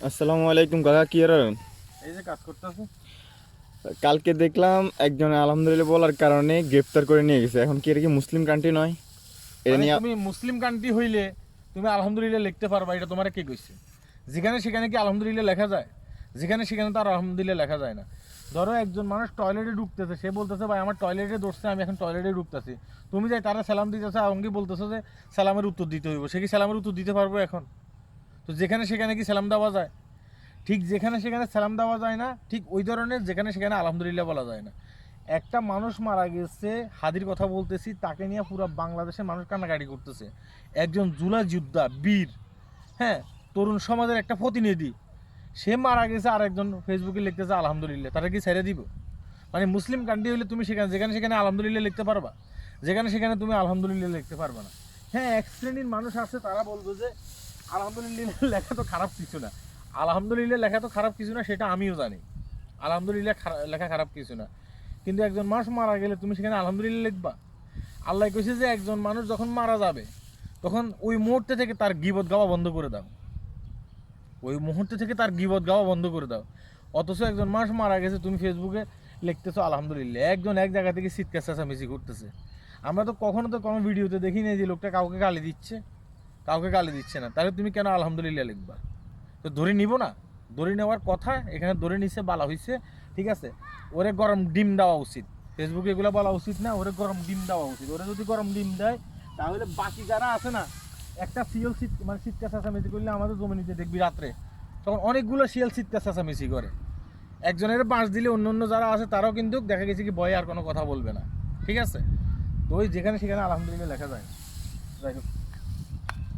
আসসালামু আলাইকুম কাকা, কি আর এই যে কাজ করতেছে। কালকে দেখলাম একজন আলহামদুলিল্লাহ বলার কারণে গ্রেফতার করে নিয়ে গেছে। এখন কি এটা কি মুসলিম কান্ট্রি নয়? এটা মানে নিয়ে তুমি মুসলিম কান্ট্রি হইলে তুমি আলহামদুলিল্লাহ লিখতে পারবা, এটা তোমার কে কইছে? যেখানে সেখানে কি আলহামদুলিল্লাহ লেখা যায়? যেখানে সেখানে তো আর আলহামদুলিল্লাহ লেখা যায় না। ধরো একজন মানুষ টয়লেটে ঢুকতেছে, সে বলতেছে ভাই আমার টয়লেটে ধরছে, আমি এখন টয়লেটে ঢুকতেছি। তুমি যাই তারা সালাম দিতেছে, অঙ্গি বলতেছো যে সালামের উত্তর দিতে হইব। সে কি সালামের উত্তর দিতে পারবো এখন? তো যেখানে সেখানে কি সালাম দেওয়া যায়? ঠিক যেখানে সেখানে সালাম দেওয়া যায় না, ঠিক ওই ধরনের যেখানে সেখানে আলহামদুলিল্লাহ বলা যায় না। একটা মানুষ মারা গেছে, হাদির কথা বলতেছি, তাকে নিয়ে পুরো বাংলাদেশের মানুষ কান্নাকাটি করতেছে। একজন জুলাই যোদ্ধা, বীর, হ্যাঁ, তরুণ সমাজের একটা প্রতিনিধি, সে মারা গেছে, আর একজন ফেসবুকে লিখতেছে আলহামদুলিল্লাহ। তারা কি ছেড়ে দিব? মানে মুসলিম কান্ট্রি হলে তুমি সেখানে যেখানে সেখানে আলহামদুলিল্লাহ লিখতে পারবা, যেখানে সেখানে তুমি আলহামদুলিল্লাহ লিখতে পারবা না। হ্যাঁ, এক শ্রেণীর মানুষ আছে, তারা বলবো যে আলহামদুলিল্লাহ লেখা তো খারাপ কিছু না। আলহামদুলিল্লাহ লেখা তো খারাপ কিছু না, সেটা আমিও জানি। আলহামদুলিল্লাহ লেখা খারাপ কিছু না, কিন্তু একজন মানুষ মারা গেলে তুমি সেখানে আলহামদুলিল্লাহ লিখবা? আল্লাহ কইছে যে একজন মানুষ যখন মারা যাবে, তখন ওই মুহূর্তে থেকে তার গীবত গাওয়া বন্ধ করে দাও। ওই মুহূর্তে থেকে তার গীবত গাওয়া বন্ধ করে দাও। অথচ একজন মানুষ মারা গেছে, তুমি ফেসবুকে লিখতেছো আলহামদুলিল্লাহ। একজন এক জায়গা থেকে চিৎকার চেঁচামেচি করতেছে। আমরা তো কখনো তো কোনো ভিডিওতে দেখি নাই যে লোকটা কাউকে গালি দিচ্ছে। কাউকে গালি দিচ্ছে না, তাহলে তুমি কেন আলহামদুলিল্লাহ লিখবা? তো ধরে নিব না? ধরে নেওয়ার কথা, এখানে ধরে নিচ্ছে, বলা হয়েছে, ঠিক আছে। ওরে গরম ডিম দেওয়া উচিত। ফেসবুকে এগুলো বলা উচিত না, ওরে গরম ডিম দেওয়া উচিত। ওরে যদি গরম ডিম দেয়, তাহলে বাকি যারা আছে না, একটা শিয়াল মানে শীতকাল চেঁচামেচি করলে আমাদের জমিনিতে দেখবি রাত্রে, তখন অনেকগুলো শিয়াল শীতকাল চেঁচামেচি করে। একজনের বাঁশ দিলে অন্য অন্য যারা আছে তারাও কিন্তু দেখা গেছে কি ভয়ে আর কোনো কথা বলবে না, ঠিক আছে। তো ওই যেখানে সেখানে আলহামদুলিল্লাহ লেখা যায়। যাই হোক।